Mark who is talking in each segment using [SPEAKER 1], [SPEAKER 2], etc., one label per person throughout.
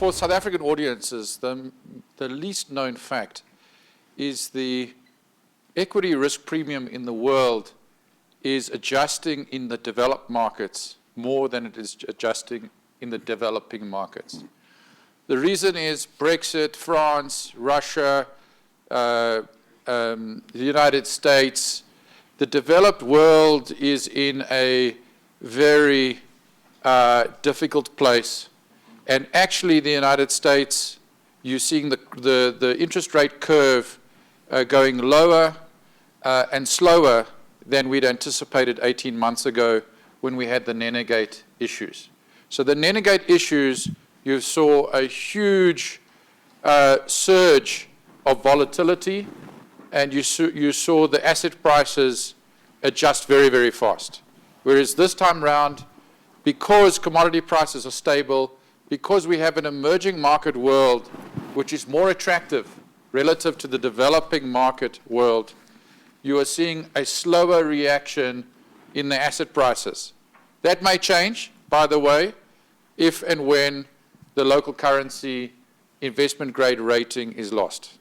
[SPEAKER 1] for South African audiences, the least known fact is the equity risk premium in the world is adjusting in the developed markets more than it is adjusting in the developing markets. The reason is Brexit, France, Russia, the United States. The developed world is in a very difficult place. And actually, the United States, you're seeing the interest rate curve going lower and slower than we'd anticipated 18 months ago when we had the Nenegate issues. So the Nenegate issues, you saw a huge surge of volatility, and you saw the asset prices adjust very, very fast. Whereas this time round, because commodity prices are stable, because we have an emerging market world which is more attractive relative to the developing market world, you are seeing a slower reaction in the asset prices. That may change, by the way, if and when the local currency investment grade rating is lost.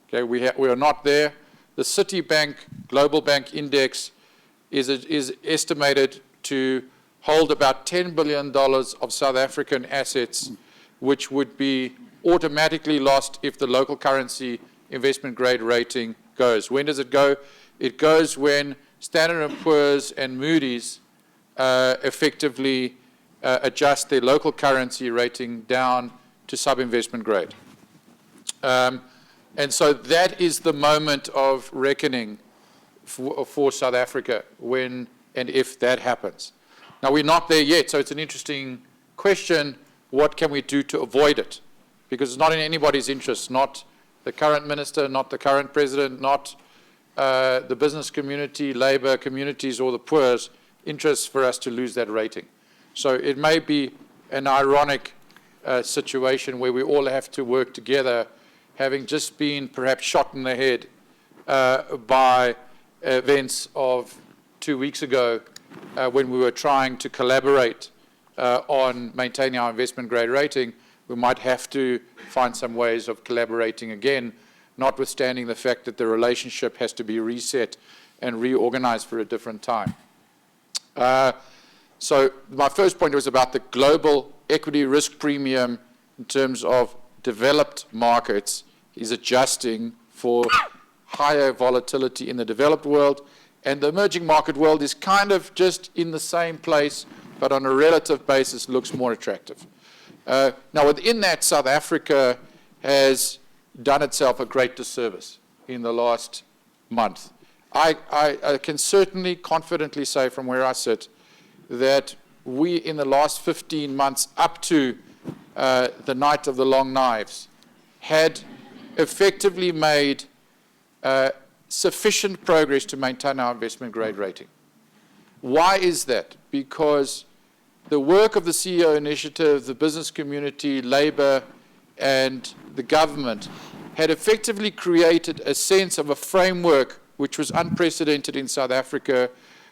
[SPEAKER 1] Okay, we are not there. The Citibank Global Bank Index is estimated to hold about $10 billion of South African assets, which would be automatically lost if the local currency investment grade rating goes. When does it go? It goes when Standard & Poor's and Moody's effectively adjust their local currency rating down to sub-investment grade. And so that is the moment of reckoning for South Africa when and if that happens. Now, we're not there yet, so it's an interesting question. What can we do to avoid it? Because it's not in anybody's interest, not the current minister, not the current president, not the business community, labor communities, or the poor's interest for us to lose that rating. So it may be an ironic situation where we all have to work together, having just been perhaps shot in the head by events of 2 weeks ago when we were trying to collaborate on maintaining our investment grade rating. We might have to find some ways of collaborating again, notwithstanding the fact that the relationship has to be reset and reorganized for a different time. So my first point was about the global equity risk premium in terms of developed markets is adjusting for higher volatility in the developed world, and the emerging market world is kind of just in the same place, but on a relative basis looks more attractive. Now, within that, South Africa has done itself a great disservice in the last month. I can certainly confidently say from where I sit that we, in the last 15 months up to the night of the long knives, had effectively made sufficient progress to maintain our investment grade rating. Why is that? Because the work of the CEO initiative, the business community, labor, and the government had effectively created a sense of a framework which was unprecedented in South Africa,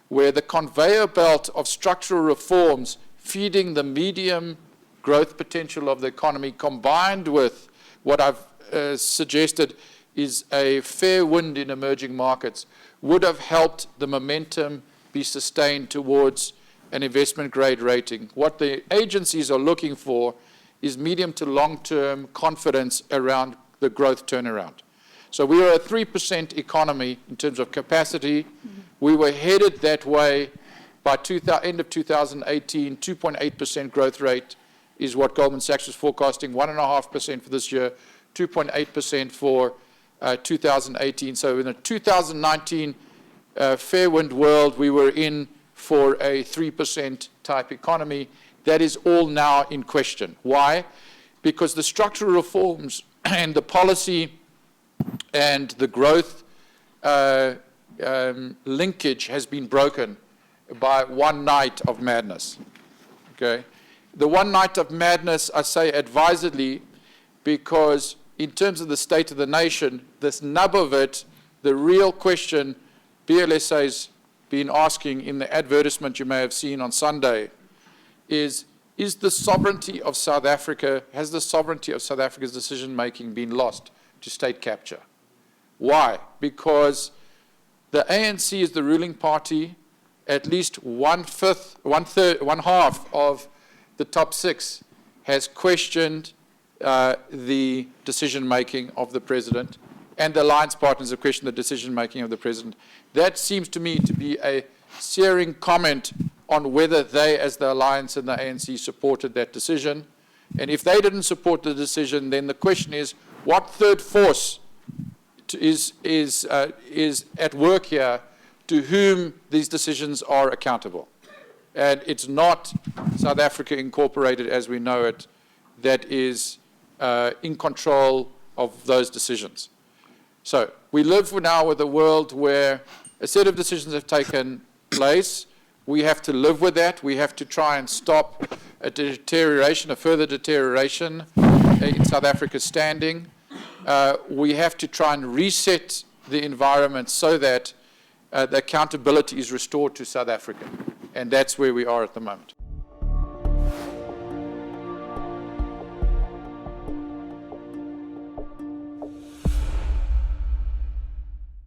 [SPEAKER 1] where the conveyor belt of structural reforms feeding the medium growth potential of the economy, combined with what I've suggested is a fair wind in emerging markets, would have helped the momentum be sustained towards an investment grade rating. What the agencies are looking for is medium to long-term confidence around the growth turnaround. So we are a 3% economy in terms of capacity. We were headed that way by end of 2018, 2.8% growth rate is what Goldman Sachs was forecasting, 1.5% for this year, 2.8% for 2018. So in a 2019 fair wind world, we were in for a 3% type economy. That is all now in question. Why? Because the structural reforms and the policy and the growth linkage has been broken by one night of madness. Okay? The one night of madness, I say advisedly, because in terms of the state of the nation, this nub of it, the real question BLSA's been asking in the advertisement you may have seen on Sunday is is the sovereignty of South Africa, has the sovereignty of South Africa's decision-making been lost to state capture? Why? Because the ANC is the ruling party. At least one half of the top 6 has questioned the decision-making of the president, and the alliance partners have questioned the decision-making of the president. That seems to me to be a searing comment on whether they, as the alliance and the ANC, supported that decision. And if they didn't support the decision, then the question is, what third force is at work here to whom these decisions are accountable? And it's not South Africa Incorporated, as we know it, that is in control of those decisions. So we live now with a world where a set of decisions have taken place. We have to live with that. We have to try and stop a deterioration, a further deterioration in South Africa's standing. We have to try and reset the environment so that the accountability is restored to South Africa. And that's where we are at the moment.